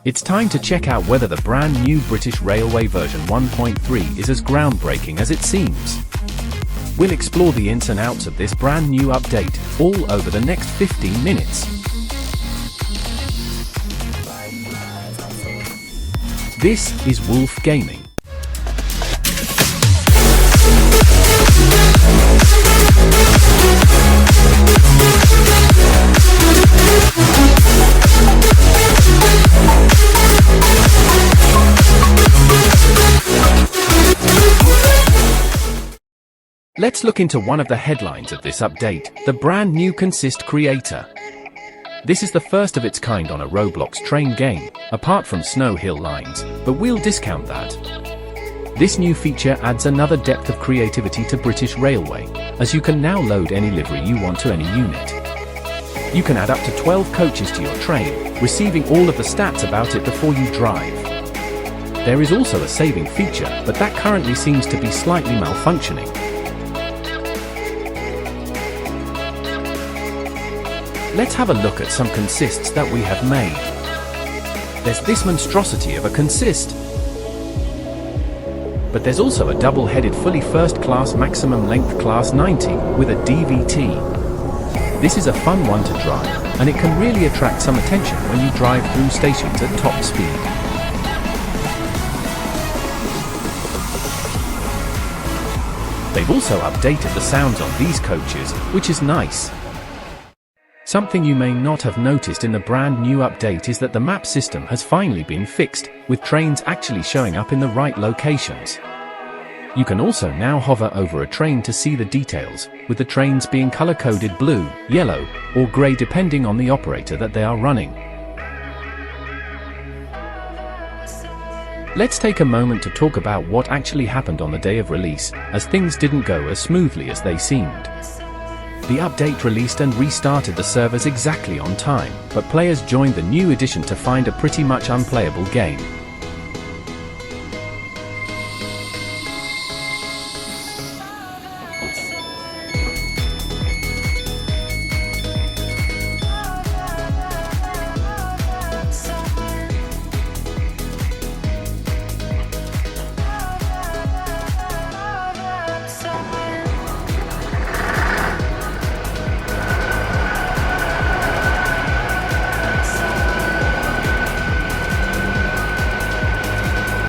It's time to check out whether the brand new British Railway version 1.3 is as groundbreaking as it seems. We'll explore the ins and outs of this brand new update, all over the next 15 minutes. This is Wolf Gaming. Let's look into one of the headlines of this update, the brand new Consist Creator. This is the first of its kind on a Roblox train game, apart from Snow Hill lines, but we'll discount that. This new feature adds another depth of creativity to British Railway, as you can now load any livery you want to any unit. You can add up to 12 coaches to your train, receiving all of the stats about it before you drive. There is also a saving feature, but that currently seems to be slightly malfunctioning. Let's have a look at some consists that we have made. There's this monstrosity of a consist. But there's also a double-headed fully first-class maximum length class 90 with a DVT. This is a fun one to drive, and it can really attract some attention when you drive through stations at top speed. They've also updated the sounds on these coaches, which is nice. Something you may not have noticed in the brand new update is that the map system has finally been fixed, with trains actually showing up in the right locations. You can also now hover over a train to see the details, with the trains being color-coded blue, yellow, or grey depending on the operator that they are running. Let's take a moment to talk about what actually happened on the day of release, as things didn't go as smoothly as they seemed. The update released and restarted the servers exactly on time, but players joined the new edition to find a pretty much unplayable game.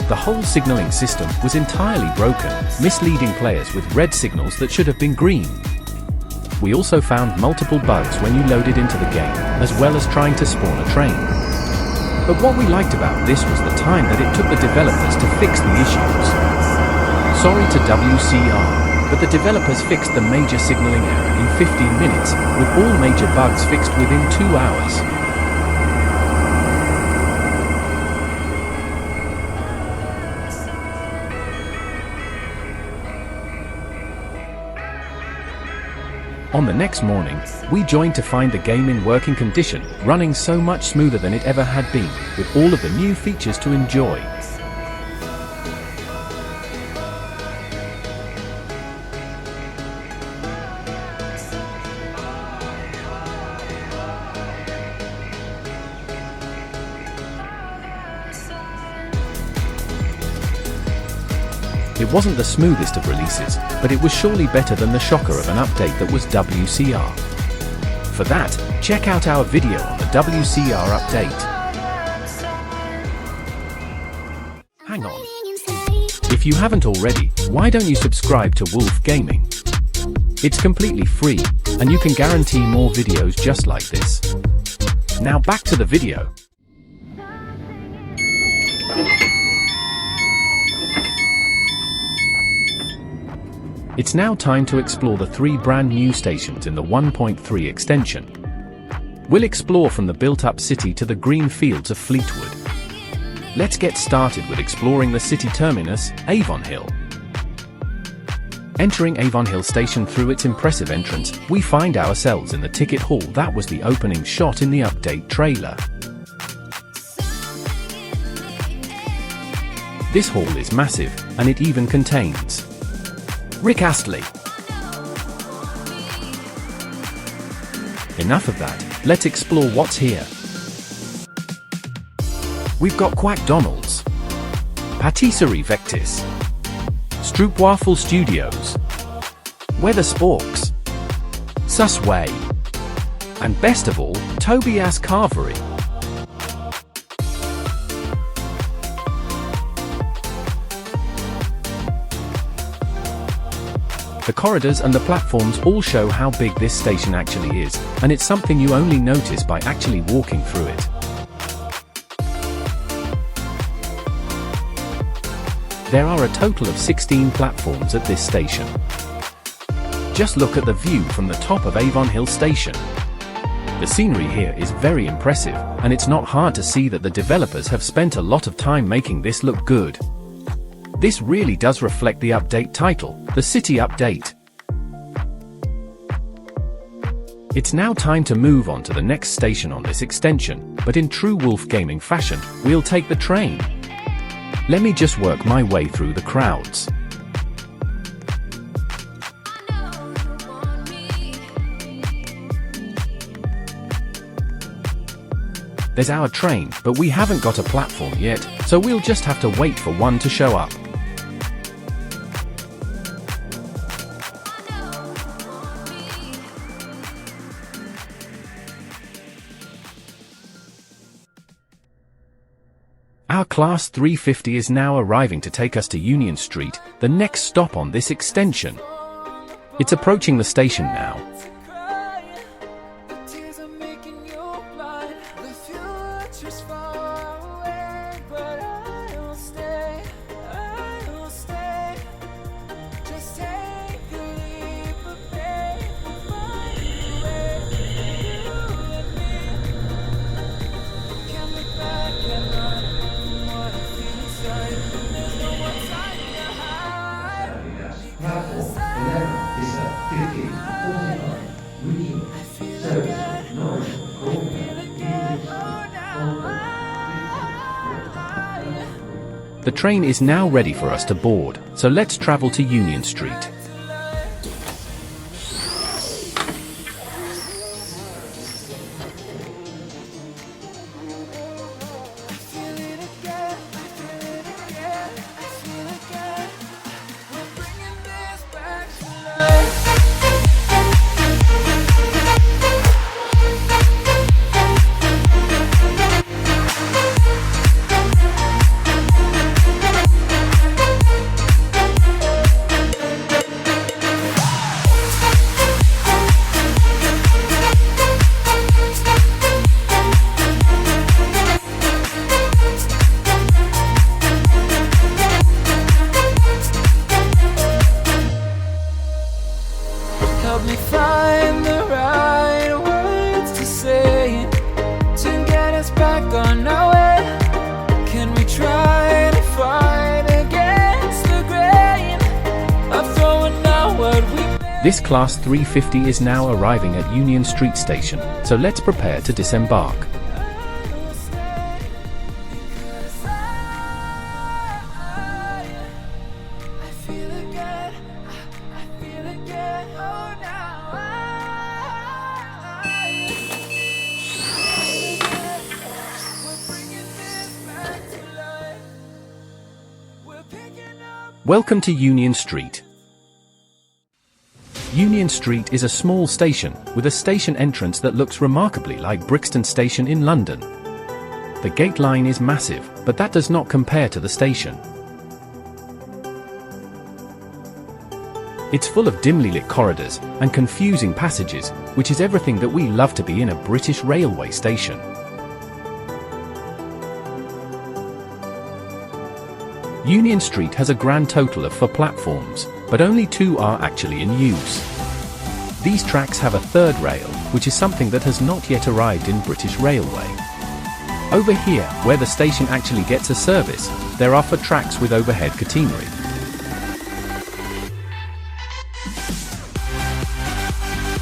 The whole signaling system was entirely broken, misleading players with red signals that should have been green. We also found multiple bugs when you loaded into the game, as well as trying to spawn a train. But what we liked about this was the time that it took the developers to fix the issues. Sorry to WCR, but the developers fixed the major signaling error in 15 minutes, with all major bugs fixed within 2 hours. On the next morning, we joined to find the game in working condition, running so much smoother than it ever had been, with all of the new features to enjoy. It wasn't the smoothest of releases, but it was surely better than the shocker of an update that was WCR. For that, check out our video on the WCR update. Hang on. If you haven't already, why don't you subscribe to Wolf Gaming? It's completely free, and you can guarantee more videos just like this. Now back to the video. It's now time to explore the 3 brand new stations in the 1.3 extension. We'll explore from the built-up city to the green fields of Fleetwood. Let's get started with exploring the city terminus, Avon Hill. Entering Avon Hill station through its impressive entrance, we find ourselves in the ticket hall that was the opening shot in the update trailer. This hall is massive, and it even contains Rick Astley. Enough of that, let's explore what's here. We've got Quackdonald's, Patisserie Vectis, Stroopwafel Studios, Weather Sporks, Susway, and best of all, Tobias Carvery. The corridors and the platforms all show how big this station actually is, and it's something you only notice by actually walking through it. There are a total of 16 platforms at this station. Just look at the view from the top of Avon Hill station. The scenery here is very impressive, and it's not hard to see that the developers have spent a lot of time making this look good. This really does reflect the update title, the City Update. It's now time to move on to the next station on this extension, but in true Wolf Gaming fashion, we'll take the train. Let me just work my way through the crowds. There's our train, but we haven't got a platform yet, so we'll just have to wait for one to show up. Our Class 350 is now arriving to take us to Union Street, the next stop on this extension. It's approaching the station now. The train is now ready for us to board, so let's travel to Union Street. Help me find the right words to say to get us back on our way. Can we try to fight against the grain of throwing out what we made? This Class 350 is now arriving at Union Street Station, so let's prepare to disembark. Welcome to Union Street. Union Street is a small station, with a station entrance that looks remarkably like Brixton Station in London. The gate line is massive, but that does not compare to the station. It's full of dimly lit corridors and confusing passages, which is everything that we love to be in a British railway station. Union Street has a grand total of 4 platforms, but only 2 are actually in use. These tracks have a third rail, which is something that has not yet arrived in British Railway. Over here, where the station actually gets a service, there are 4 tracks with overhead catenary.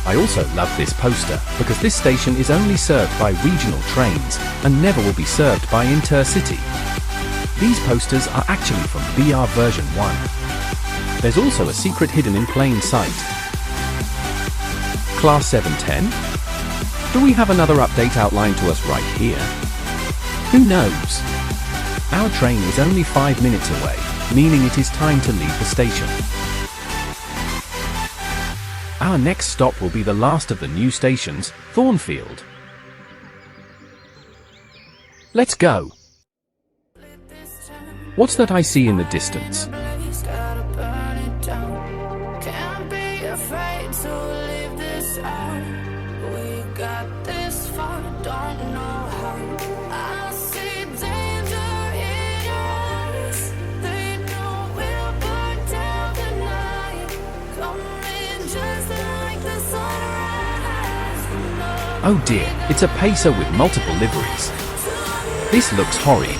I also love this poster, because this station is only served by regional trains, and never will be served by intercity. These posters are actually from BR version 1. There's also a secret hidden in plain sight. Class 710? Do we have another update outlined to us right here? Who knows? Our train is only 5 minutes away, meaning it is time to leave the station. Our next stop will be the last of the new stations, Thornfield. Let's go! What's that I see in the distance? Oh dear, it's a pacer with multiple liveries. This looks horrid.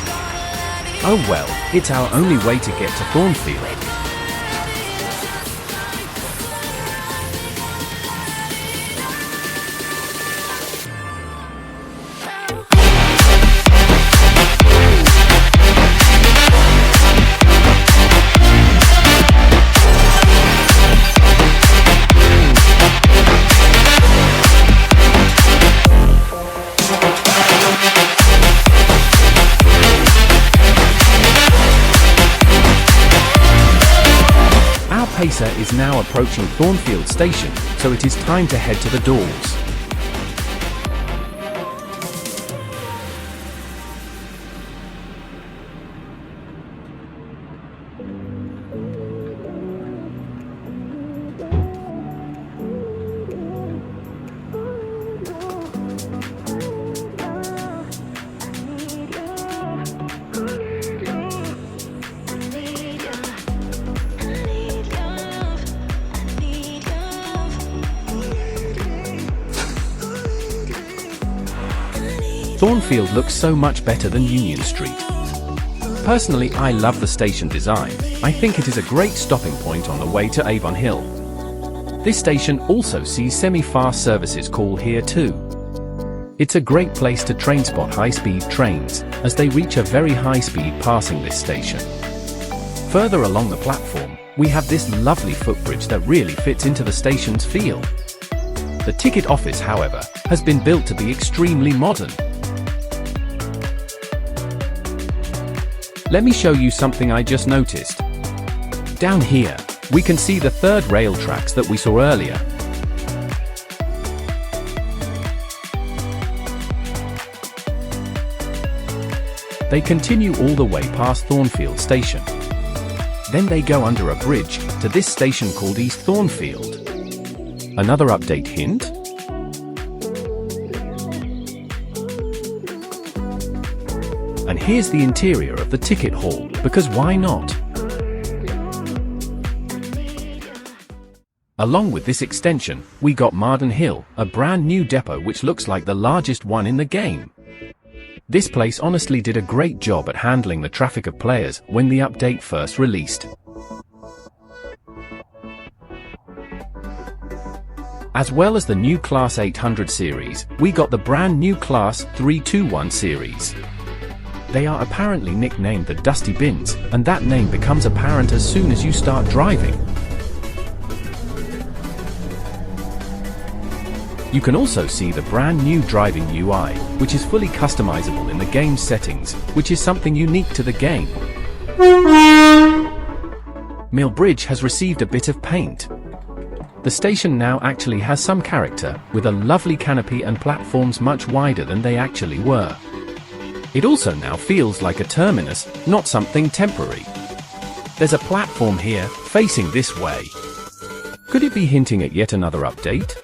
Oh well, it's our only way to get to Thornfield. Pacer is now approaching Thornfield Station, so it is time to head to the doors. Thornfield looks so much better than Union Street. Personally, I love the station design. I think it is a great stopping point on the way to Avon Hill. This station also sees semi-fast services call here too. It's a great place to train spot high-speed trains, as they reach a very high speed passing this station. Further along the platform, we have this lovely footbridge that really fits into the station's feel. The ticket office, however, has been built to be extremely modern. Let me show you something I just noticed. Down here, we can see the third rail tracks that we saw earlier. They continue all the way past Thornfield Station. Then they go under a bridge to this station called East Thornfield. Another update hint? And here's the interior of the ticket hall, because why not? Along with this extension, we got Avon Hill, a brand new depot which looks like the largest one in the game. This place honestly did a great job at handling the traffic of players when the update first released. As well as the new Class 800 series, we got the brand new Class 321 series. They are apparently nicknamed the Dusty Bins, and that name becomes apparent as soon as you start driving. You can also see the brand new driving UI, which is fully customizable in the game's settings, which is something unique to the game. Mill Bridge has received a bit of paint. The station now actually has some character, with a lovely canopy and platforms much wider than they actually were. It also now feels like a terminus, not something temporary. There's a platform here, facing this way. Could it be hinting at yet another update?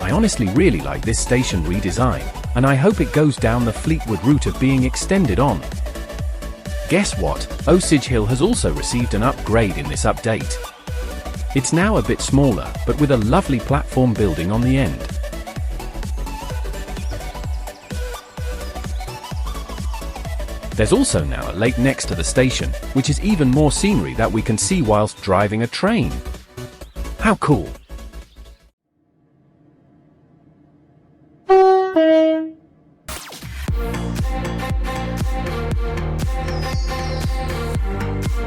I honestly really like this station redesign, and I hope it goes down the Fleetwood route of being extended on. Guess what? Osage Hill has also received an upgrade in this update. It's now a bit smaller, but with a lovely platform building on the end. There's also now a lake next to the station, which is even more scenery that we can see whilst driving a train. How cool!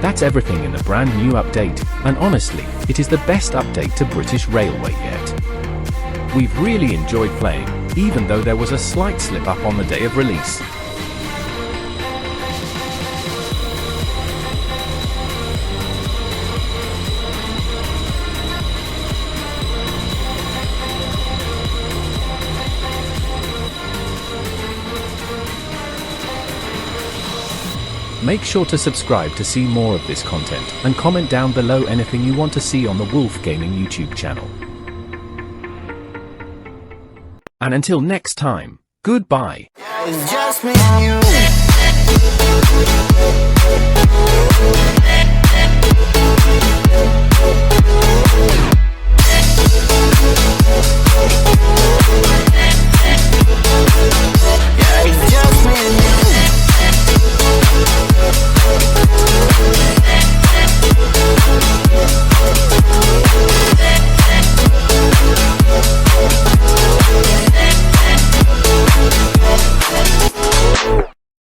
That's everything in the brand new update, and honestly, it is the best update to British Railway yet. We've really enjoyed playing, even though there was a slight slip up on the day of release. Make sure to subscribe to see more of this content, and comment down below anything you want to see on the Wolf Gaming YouTube channel. And until next time, goodbye. It's just me and you.